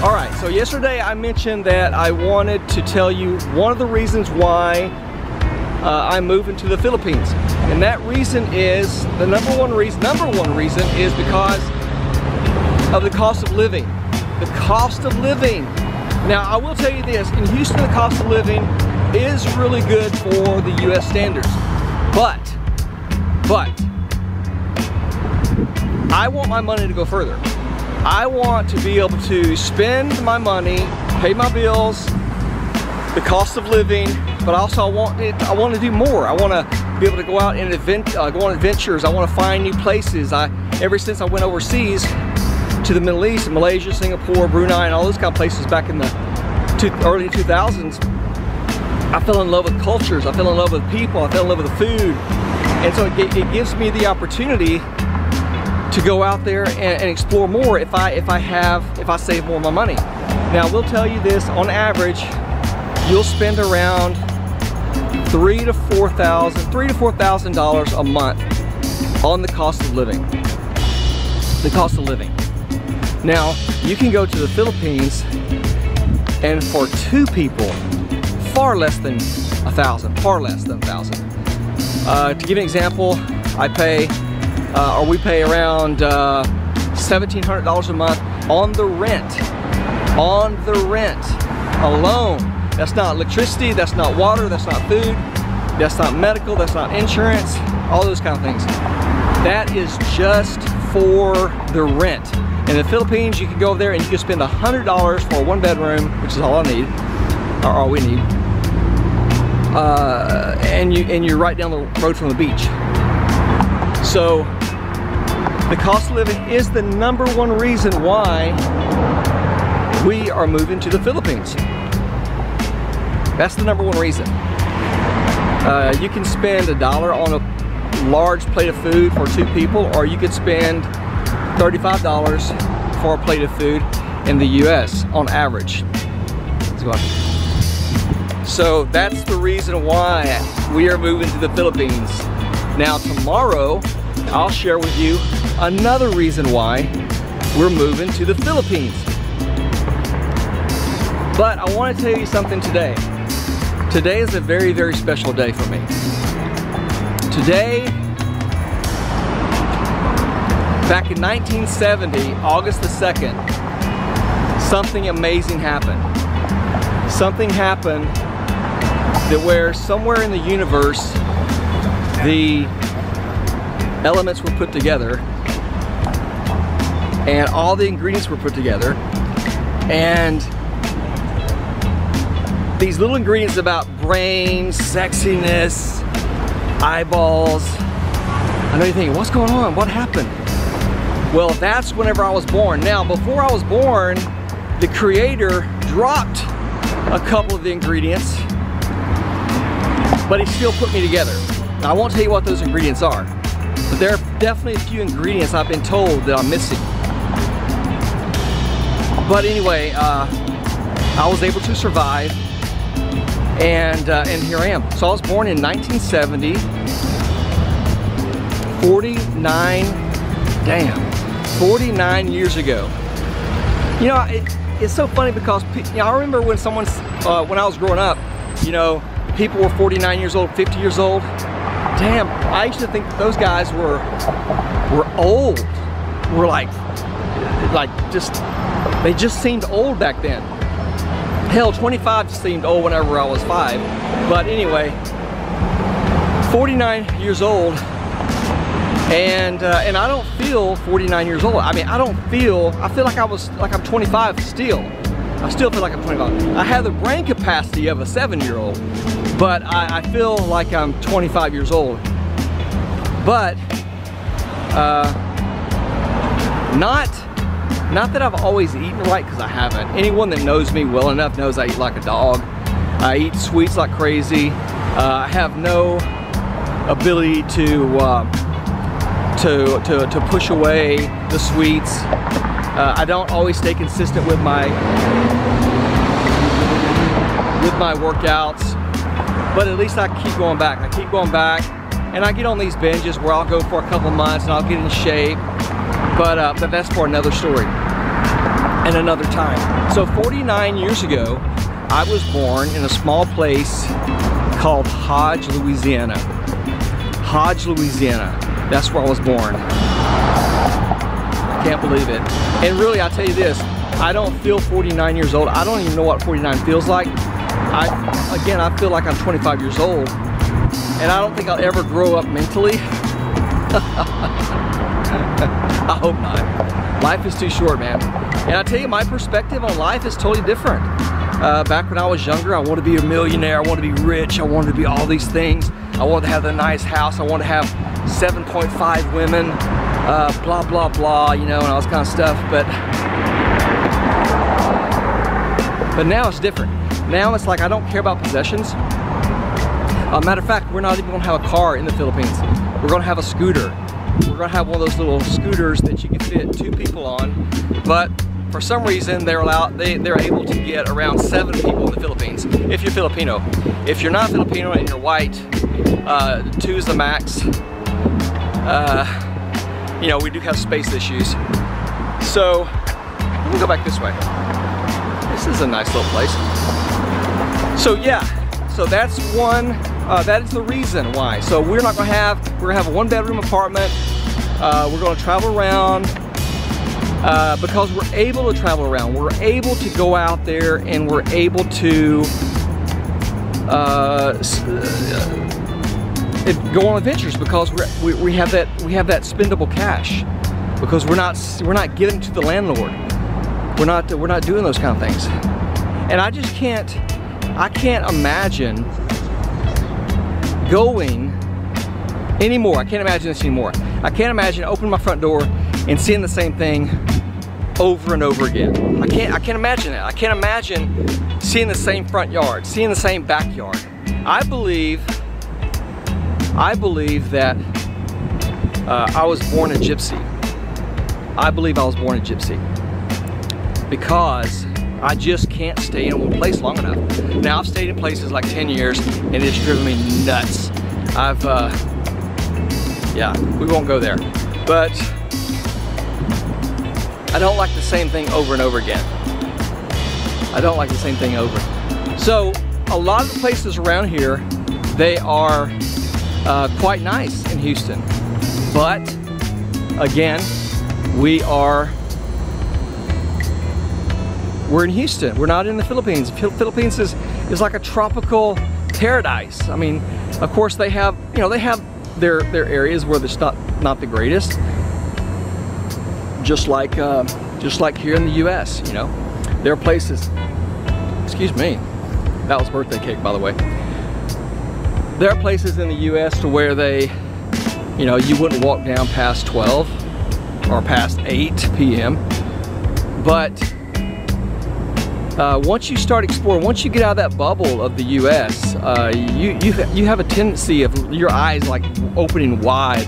All right, so yesterday I mentioned that I wanted to tell you one of the reasons why I'm moving to the Philippines. And that reason is, the number one reason is because of the cost of living. The cost of living. Now, I will tell you this, in Houston, the cost of living is really good for the US standards. But, I want my money to go further. I want to be able to spend my money, pay my bills, the cost of living, but also I want to do more. I want to be able to go out and go on adventures. I want to find new places. Ever since I went overseas to the Middle East, Malaysia, Singapore, Brunei, and all those kind of places back in the early 2000s, I fell in love with cultures. I fell in love with people. I fell in love with the food, and so it gives me the opportunity to go out there and explore more if I save more of my money. Now, I will tell you this: on average, you'll spend around $3,000 to $4,000 a month on the cost of living. The cost of living. Now, you can go to the Philippines, and for two people, far less than $1,000. Far less than $1,000. To give an example, we pay around $1,700 a month on the rent. On the rent alone. That's not electricity, that's not water, that's not food, that's not medical, that's not insurance, all those kind of things. That is just for the rent. In the Philippines, you can go over there and you can spend $100 for a one bedroom, which is all I need, or all we need. And you're right down the road from the beach. So the cost of living is the number one reason why we are moving to the Philippines. That's the number one reason. You can spend $1 on a large plate of food for two people, or you could spend $35 for a plate of food in the US on average. Let's go on. So that's the reason why we are moving to the Philippines. Now, tomorrow I'll share with you another reason why we're moving to the Philippines. But I want to tell you something today. Today is a very, very special day for me. Today, back in 1970, August the 2nd, something amazing happened. Something happened that where somewhere in the universe, the elements were put together and all the ingredients were put together, and these little ingredients about brains, sexiness, eyeballs. I know you're thinking, what's going on? What happened? Well, that's whenever I was born. Now, before I was born, the Creator dropped a couple of the ingredients, but He still put me together. Now, I won't tell you what those ingredients are, but there are definitely a few ingredients I've been told that I'm missing. But anyway, I was able to survive, and here I am. So I was born in 1970, 49 years ago. You know, it's so funny because, you know, I remember when when I was growing up, you know, people were 49 years old, 50 years old. Damn, I used to think that those guys were old. Were they just seemed old back then. Hell, 25 just seemed old whenever I was 5. But anyway, 49 years old, and I don't feel 49 years old. I mean, I feel like I'm 25 still. I still feel like I'm 25. I have the brain capacity of a 7-year-old, but I feel like I'm 25 years old. But not that I've always eaten right, because I haven't. Anyone that knows me well enough knows I eat like a dog. I eat sweets like crazy. I have no ability to push away the sweets. I don't always stay consistent with my workouts, but at least I keep going back. I keep going back, and I get on these binges where I'll go for a couple months and I'll get in shape. But that's for another story. and another time. So 49 years ago, I was born in a small place called Hodge, Louisiana. Hodge, Louisiana. That's where I was born. I can't believe it. And really, I tell you this, I don't feel 49 years old. I don't even know what 49 feels like. Again, I feel like I'm 25 years old, and I don't think I'll ever grow up mentally. I hope not. Life is too short, man. And I tell you, my perspective on life is totally different. Back when I was younger, I wanted to be a millionaire, I wanted to be rich, I wanted to be all these things. I wanted to have a nice house, I wanted to have 7.5 women, blah, blah, blah, you know, and all this kind of stuff. But now it's different. Now it's like I don't care about possessions. Matter of fact, we're not even gonna have a car in the Philippines. We're gonna have a scooter. We're gonna have one of those little scooters that you can fit 2 people on, but for some reason they're able to get around 7 people in the Philippines, if you're Filipino. If you're not Filipino and you're white, 2 is the max. You know, we do have space issues. So, let me go back this way. This is a nice little place. So yeah, so that's one, that is the reason why. So we're gonna have a 1-bedroom apartment. We're gonna travel around because we're able to travel around. We're able to go out there and we're able to go on adventures because we have that spendable cash, because we're not giving to the landlord. We're not doing those kind of things. And I can't imagine going anymore. I can't imagine this anymore. I can't imagine opening my front door and seeing the same thing over and over again. I can't imagine that. I can't imagine seeing the same front yard, seeing the same backyard. I believe that I was born a gypsy. I believe I was born a gypsy because I just can't stay in one place long enough. Now, I've stayed in places like 10 years and it's driven me nuts. Yeah, we won't go there. But I don't like the same thing over and over again. I don't like the same thing over. So, a lot of the places around here, they are quite nice in Houston. But, again, we're in Houston. We're not in the Philippines. The Philippines is like a tropical paradise. I mean, of course they have, they have their areas where it's not the greatest. Just like here in the U.S., there are places. Excuse me, that was birthday cake, by the way. There are places in the U.S. to where you wouldn't walk down past 12 or past 8 p.m. But once you start exploring, once you get out of that bubble of the U.S., you have a tendency of your eyes like opening wide,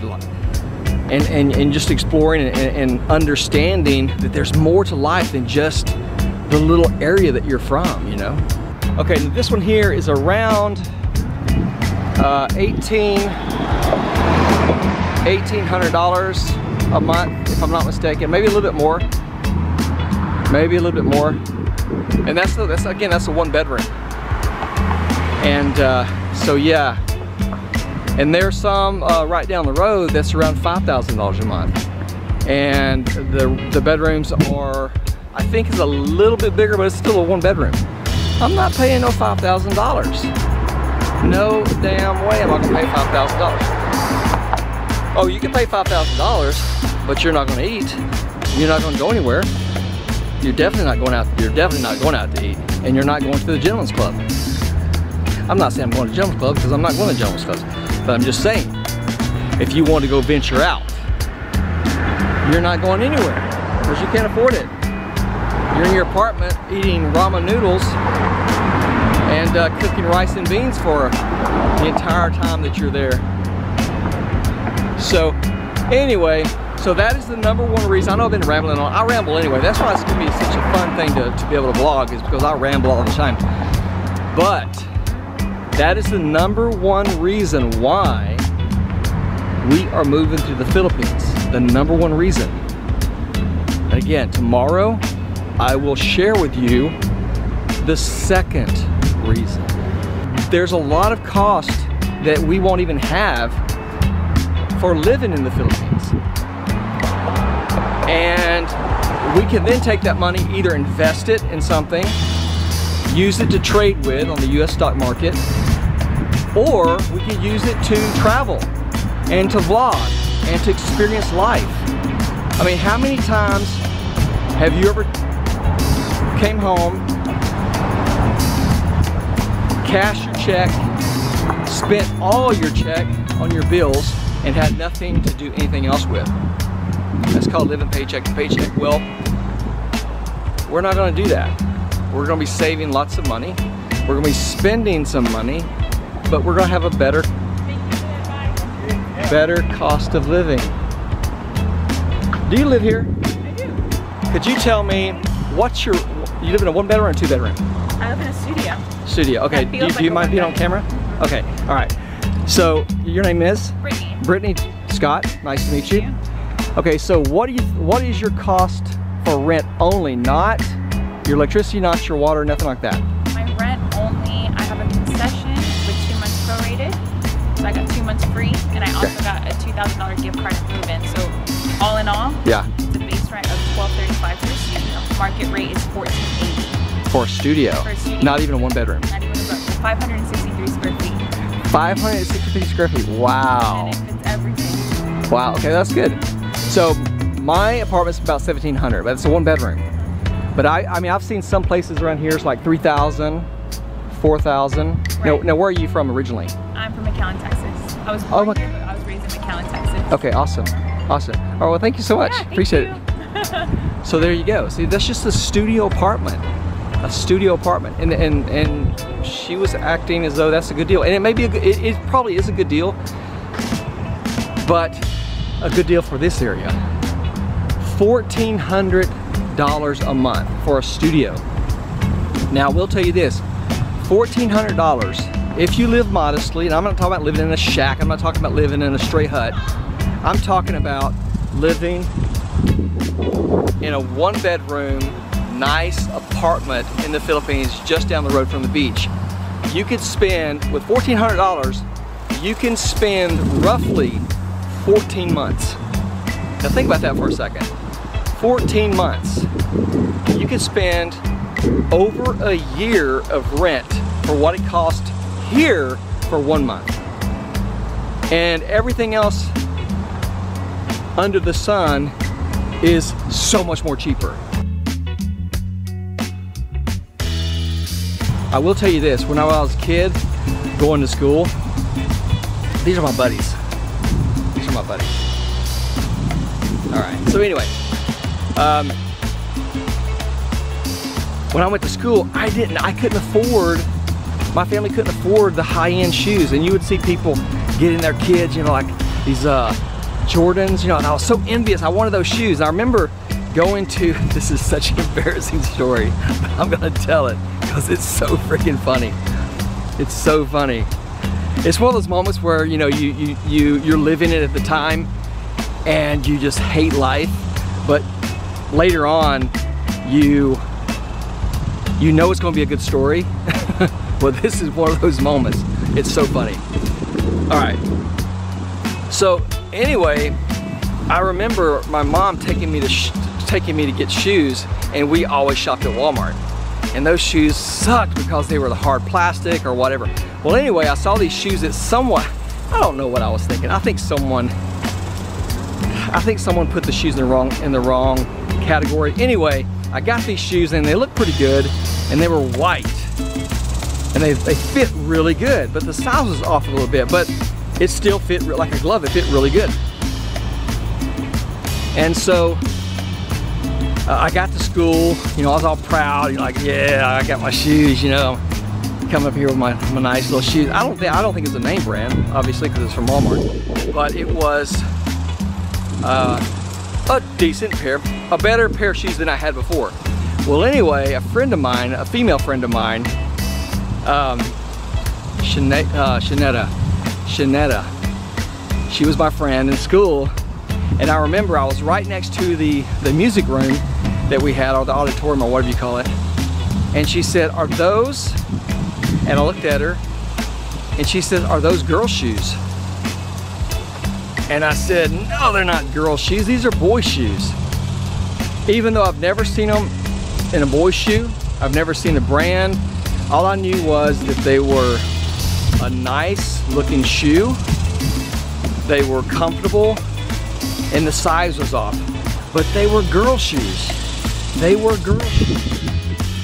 and just exploring and understanding that there's more to life than just the little area that you're from. Okay, this one here is around $1,800 a month, if I'm not mistaken. Maybe a little bit more. Maybe a little bit more. And that's a 1-bedroom. And so yeah. And there's some right down the road that's around $5,000 a month. And the bedrooms are, I think, is a little bit bigger, but it's still a 1-bedroom. I'm not paying no $5,000. No damn way am I gonna pay $5,000. Oh, you can pay $5,000, but you're not gonna eat. You're not gonna go anywhere. You're definitely not going out. You're definitely not going out to eat, and you're not going to the gentleman's club. I'm not saying I'm going to gentleman's club because I'm not going to gentleman's clubs, but I'm just saying, if you want to go venture out, you're not going anywhere because you can't afford it. You're in your apartment eating ramen noodles and cooking rice and beans for the entire time that you're there. So, anyway. So that is the #1 reason. I know I've been rambling on. I ramble anyway. That's why it's going to be such a fun thing to be able to vlog, is because I ramble all the time. But that is the #1 reason why we are moving to the Philippines. The #1 reason. And again, tomorrow I will share with you the second reason. There's a lot of cost that we won't even have for living in the Philippines. And we can then take that money, either invest it in something, use it to trade with on the US stock market, or we can use it to travel and to vlog and to experience life. I mean, how many times have you ever came home, cashed your check, spent all your check on your bills, and had nothing to do anything else with? That's called living paycheck to paycheck. Well, we're not going to do that. We're going to be saving lots of money. We're going to be spending some money, but we're going to have a better cost of living. Do you live here? I do. Could you tell me what's your, you live in a 1-bedroom or a 2-bedroom? I live in a studio. Studio, okay. Do you mind being on camera? Okay, all right. So your name is? Brittany. Brittany Scott, nice to meet you. Okay, so what is your cost for rent only, not your electricity, not your water, nothing like that? My rent only, I have a concession with 2 months prorated. So I got 2 months free, and I also got a $2,000 gift card to move in. So all in all, yeah, it's a base rent of $1,235 for a studio. Market rate is $1,480. For a studio? For a studio. Not even a 1-bedroom? Not even a 563 square feet. 563 square feet, wow. And it fits everything. Wow, okay, that's good. So my apartment's about 1,700, but it's a 1-bedroom. But I mean, I've seen some places around here, it's like 3,000, 4,000. Right. Now, where are you from originally? I'm from McAllen, Texas. I was born here, but I was raised in McAllen, Texas. Okay, awesome, awesome. All right, well, thank you so much. Yeah, appreciate it. So there you go. See, that's just a studio apartment. A studio apartment, and she was acting as though that's a good deal, and it may be it probably is a good deal, but a good deal for this area. $1,400 a month for a studio. Now, we'll tell you this: $1,400 if you live modestly. And I'm not talking about living in a shack. I'm not talking about living in a stray hut. I'm talking about living in a 1-bedroom. Nice apartment in the Philippines just down the road from the beach. You could spend, with $1,400, you can spend roughly 14 months. Now think about that for a second. 14 months. You could spend over a year of rent for what it cost here for 1 month. And everything else under the sun is so much more cheaper. I will tell you this, when I was a kid, going to school, these are my buddies. These are my buddies. All right, so anyway, when I went to school, I couldn't afford, my family couldn't afford the high-end shoes, and you would see people getting their kids, you know, like these Jordans, you know, and I was so envious. I wanted those shoes. I remember going to, this is such an embarrassing story, but I'm gonna tell it because it's so freaking funny. It's so funny. It's one of those moments where, you know, you're living it at the time and you just hate life, but later on you know it's gonna be a good story. Well, this is one of those moments. It's so funny. All right, so anyway, I remember my mom taking me to get shoes, and we always shopped at Walmart. And those shoes sucked because they were the hard plastic or whatever. Well, anyway, I saw these shoes that somewhat, I don't know what I was thinking. I think someone put the shoes in the wrong category. Anyway, I got these shoes and they looked pretty good, and they were white. And they fit really good, but the size was off a little bit, but it still fit like a glove. It fit really good. And so I got to school, you know, I was all proud, you know, like, yeah, I got my shoes, you know, come up here with my nice little shoes. I don't think it's a name brand, obviously, because it's from Walmart, but it was a decent pair, a better pair of shoes than I had before. Well, anyway, a friend of mine, a female friend of mine, Shanetta, she was my friend in school. And I remember I was right next to the music room, that we had, or the auditorium, or whatever you call it. And she said, are those, and I looked at her, and she said, are those girl shoes? And I said, no, they're not girl shoes, these are boy shoes. Even though I've never seen them in a boy's shoe, I've never seen the brand, all I knew was that they were a nice looking shoe, they were comfortable, and the size was off. But they were girl shoes. They were girl shoes.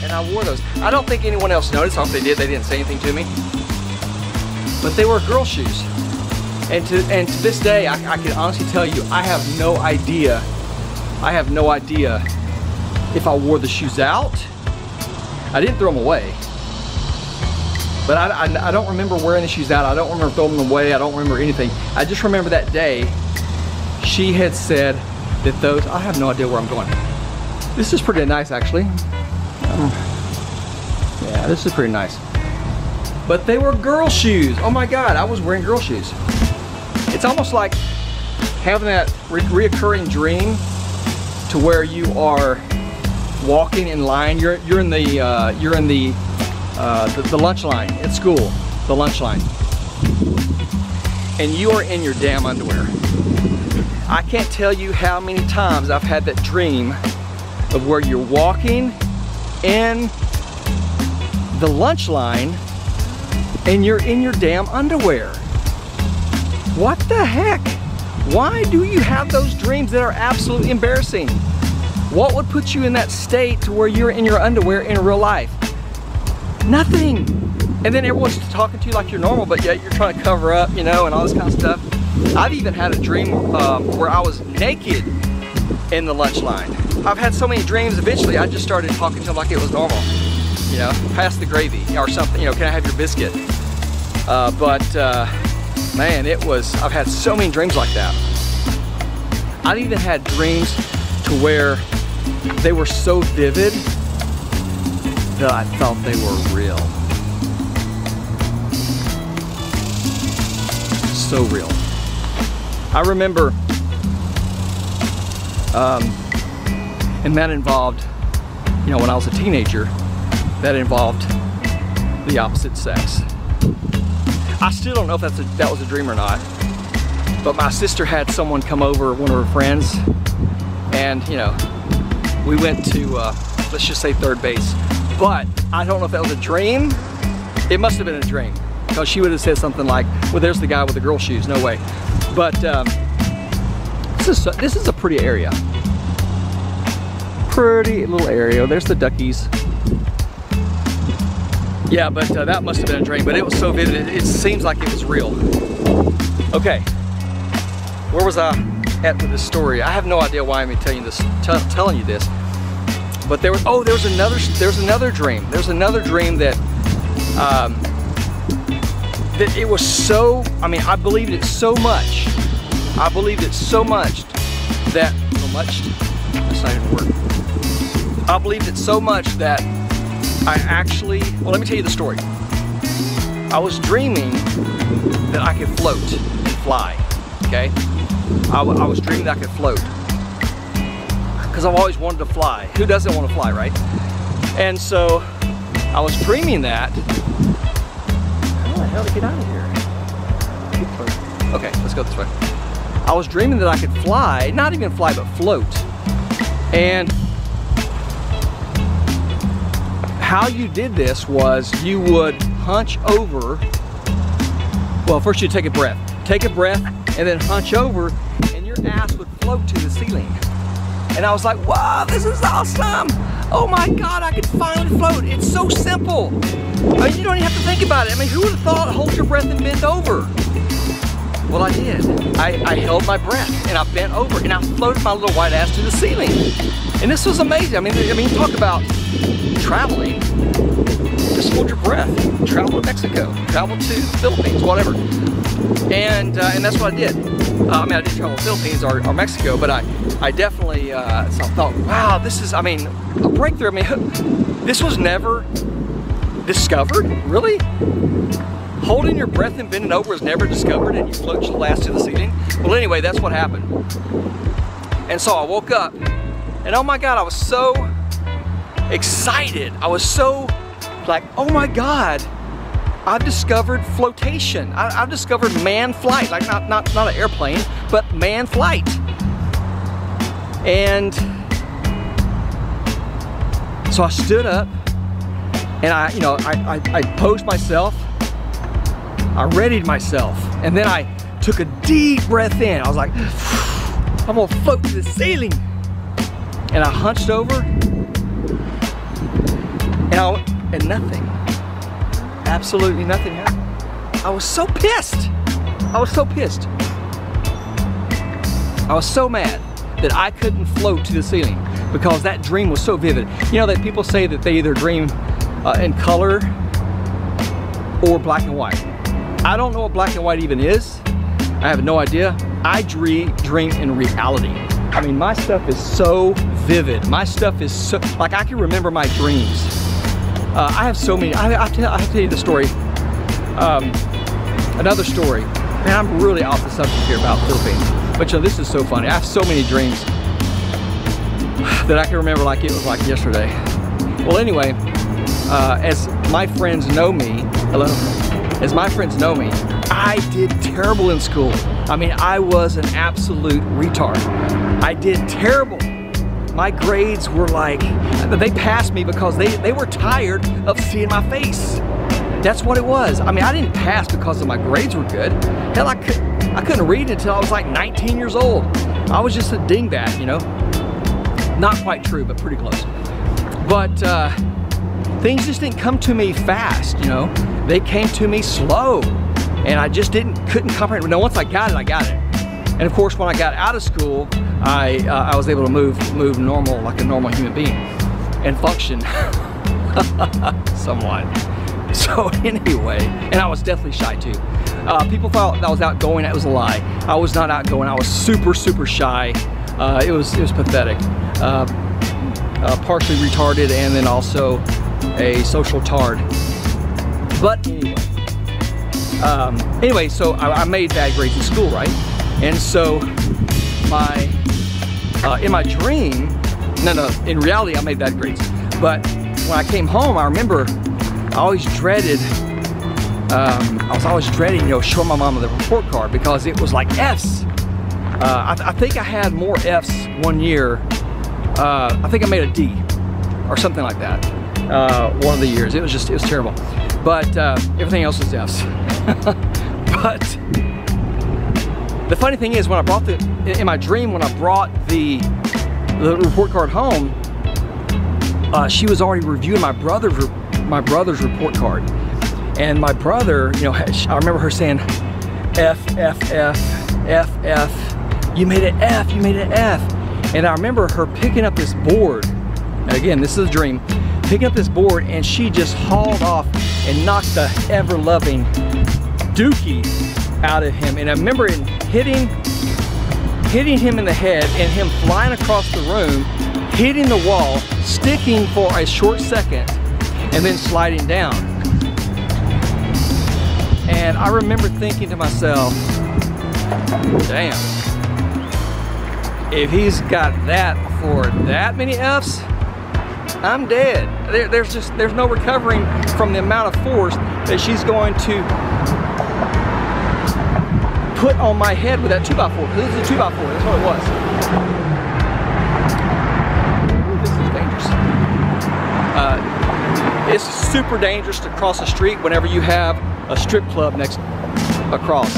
And I wore those. I don't think anyone else noticed. If they did, they didn't say anything to me. But they were girl shoes. And to this day, I can honestly tell you, I have no idea. I have no idea if I wore the shoes out. I didn't throw them away. But I don't remember wearing the shoes out. I don't remember throwing them away. I don't remember anything. I just remember that day, she had said that those, I have no idea where I'm going. This is pretty nice, actually. Yeah, this is pretty nice. But they were girl shoes. Oh my God, I was wearing girl shoes. It's almost like having that reoccurring dream to where you are walking in line. You're in the lunch line at school, the lunch line, and you are in your damn underwear. I can't tell you how many times I've had that dream of where you're walking in the lunch line and you're in your damn underwear. What the heck? Why do you have those dreams that are absolutely embarrassing? What would put you in that state to where you're in your underwear in real life? Nothing. And then everyone's talking to you like you're normal, but yet you're trying to cover up, you know, and all this kind of stuff. I've even had a dream where I was naked in the lunch line. I've had so many dreams, eventually I just started talking to them like it was normal. You know, pass the gravy or something, you know, can I have your biscuit? Man, I've had so many dreams like that. I've even had dreams to where they were so vivid that I thought they were real. So real. I remember, and that involved, you know, when I was a teenager, that involved the opposite sex. I still don't know if that was a dream or not, but my sister had someone come over, one of her friends, and, you know, we went to, let's just say third base. But I don't know if that was a dream. It must have been a dream, because she would have said something like, well, there's the guy with the girl shoes, no way. But this is a pretty area. Pretty little area. There's the duckies. Yeah, but that must have been a dream, but it was so vivid, it seems like it was real. Okay, where was I at with this story? I have no idea why I'm telling you this, but there was another dream. There's another dream that that it was so, I mean, I believed it so much. I believed it so much that, that's not even a word. I believed it so much that I actually, well, let me tell you the story. I was dreaming that I could float and fly, okay? I was dreaming that I could float, because I've always wanted to fly. Who doesn't want to fly, right? And so I was dreaming that. How the hell to get out of here? Okay, let's go this way. I was dreaming that I could fly, not even fly, but float. And how you did this was you would hunch over. Well, first you'd take a breath, and then hunch over, and your ass would float to the ceiling. And I was like, wow, this is awesome. Oh my God, I could finally float. It's so simple. I mean, you don't even have to think about it. I mean, who would have thought hold your breath and bend over? Well, I did. I held my breath, and I bent over, and I floated my little white ass to the ceiling. And this was amazing. I mean, talk about traveling. Just hold your breath. Travel to Mexico. Travel to the Philippines, whatever. And that's what I did. I mean, I didn't travel to the Philippines or Mexico, but I definitely thought, wow, this is, I mean, a breakthrough. I mean, this was never discovered, really? Holding your breath and bending over was never discovered, and you float your ass to the ceiling? Well, anyway, that's what happened. And so I woke up, and And oh my God, I was so excited. I was so like, oh my God, I've discovered flotation. I've discovered manned flight, like not an airplane, but manned flight. And so I stood up and I posed myself, I readied myself, and then I took a deep breath in. I was like, I'm gonna float to the ceiling. And I hunched over and nothing, absolutely nothing happened. I was so pissed. I was so pissed. I was so mad that I couldn't float to the ceiling because that dream was so vivid. You know that people say that they either dream in color or black and white. I don't know what black and white even is. I have no idea. I dream in reality. I mean, my stuff is so vivid. My stuff is so, like, I can remember my dreams. I have so many. I have to tell you the story. Another story. Man, I'm really off the subject here about Philippines. But this is so funny. I have so many dreams that I can remember like it was like yesterday. Well, anyway, as my friends know me, as my friends know me, I did terrible in school. I mean, I was an absolute retard. I did terrible. My grades were like, they passed me because they were tired of seeing my face. That's what it was. I mean, I didn't pass because of my grades were good. Hell, I couldn't read until I was like 19 years old. I was just a dingbat, you know? Not quite true, but pretty close. But things just didn't come to me fast, you know? They came to me slow. And I just couldn't comprehend. Now, once I got it, I got it. And of course, when I got out of school, I was able to move normal, like a normal human being, and function somewhat. So anyway, and I was definitely shy too. People thought that I was outgoing. That was a lie. I was not outgoing. I was super, super shy. It was pathetic. Partially retarded, and then also a social tard. But anyway, so I made bad grades in school, right? And so in my dream, in reality I made bad grades. But when I came home, I remember I always dreaded, I was always dreading, you know, showing my mama the report card because it was like F's. I think I had more F's one year. I think I made a D or something like that. One of the years. It was terrible. But everything else was F's. But the funny thing is, when I brought in my dream, when I brought the report card home, she was already reviewing my brother's report card. And my brother, you know, I remember her saying, F, F, F, F, F, you made an F, you made an F. And I remember her picking up this board, and again, this is a dream, picking up this board, and she just hauled off and knocked the ever-loving dookie out of him. And I remember it hitting him in the head and him flying across the room, hitting the wall, sticking for a short second, and then sliding down. And I remember thinking to myself, damn, if he's got that for that many F's, I'm dead. There's no recovering from the amount of force that she's going to put on my head with that 2x4. This is a 2x4, that's what it was. Ooh, this is dangerous. It's super dangerous to cross a street whenever you have a strip club across.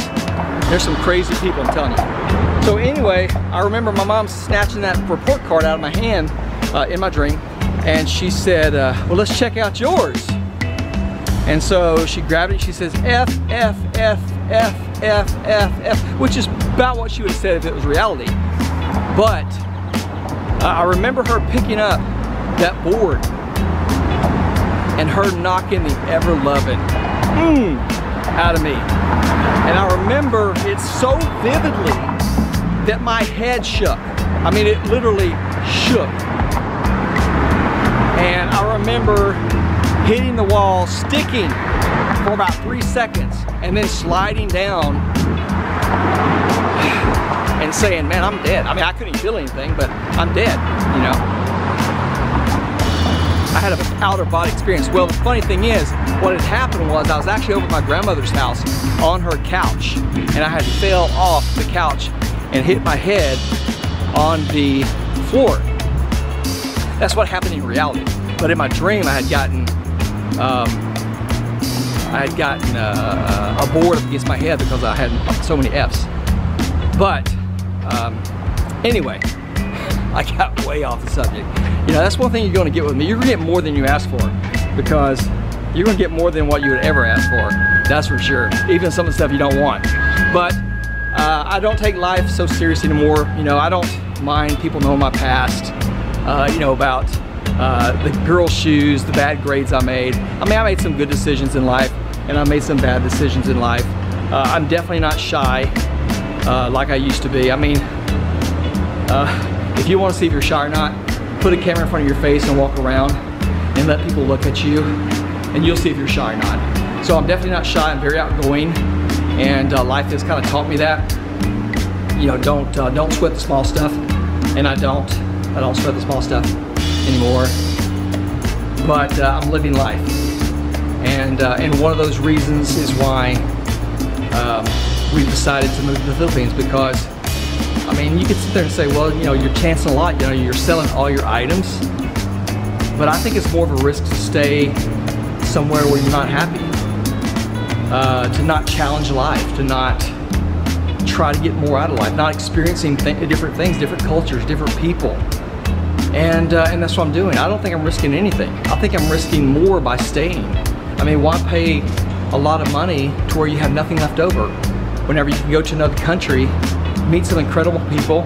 There's some crazy people, I'm telling you. So anyway, I remember my mom snatching that report card out of my hand in my dream, and she said, well, let's check out yours. And so she grabbed it, she says, F, F, F, F, F, F, F, which is about what she would have said if it was reality. But I remember her picking up that board and her knocking the ever-loving out of me. And I remember it so vividly that my head shook. I mean, it literally shook. And I remember hitting the wall, sticking for about 3 seconds, and then sliding down. and saying, man, I'm dead. I mean, I couldn't even feel anything, but I'm dead, you know. I had an outer body experience. Well, the funny thing is, what had happened was I was actually over at my grandmother's house on her couch, and I had fell off the couch and hit my head on the floor. That's what happened in reality. But in my dream, I had gotten a board up against my head because I had so many F's. But anyway, I got way off the subject. You know, that's one thing you're going to get with me. You're going to get more than you ask for, because you're going to get more than what you would ever ask for. That's for sure. Even some of the stuff you don't want. But I don't take life so seriously anymore. You know, I don't mind people knowing my past. You know, about the girl's shoes, the bad grades I made. I mean, I made some good decisions in life, and I made some bad decisions in life. I'm definitely not shy like I used to be. I mean, if you want to see if you're shy or not, put a camera in front of your face and walk around and let people look at you, and you'll see if you're shy or not. So I'm definitely not shy. I'm very outgoing, and life has kind of taught me that. You know, don't sweat the small stuff, and I don't sweat the small stuff anymore. But I'm living life, and one of those reasons is why we've decided to move to the Philippines, because I mean, you could sit there and say, well, you know, you're chancing a lot, you know, you're selling all your items, but I think it's more of a risk to stay somewhere where you're not happy, to not challenge life, to not try to get more out of life, not experiencing different things, different cultures, different people. And that's what I'm doing. I don't think I'm risking anything. I think I'm risking more by staying. I mean, why pay a lot of money to where you have nothing left over, whenever you can go to another country, meet some incredible people,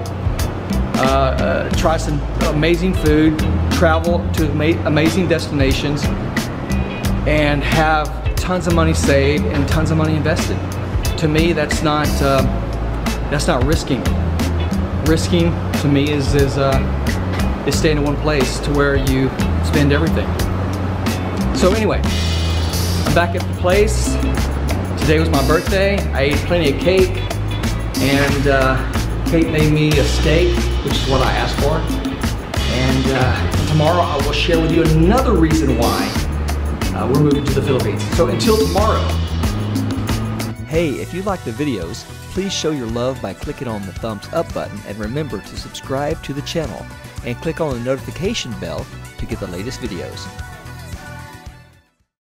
try some amazing food, travel to amazing destinations, and have tons of money saved and tons of money invested. To me, that's not risking. Risking to me is staying in one place to where you spend everything. So anyway, I'm back at the place. Today was my birthday. I ate plenty of cake, and Kate made me a steak, which is what I asked for. And tomorrow I will share with you another reason why we're moving to the Philippines. So until tomorrow. Hey, if you like the videos, please show your love by clicking on the thumbs up button, and remember to subscribe to the channel and click on the notification bell to get the latest videos.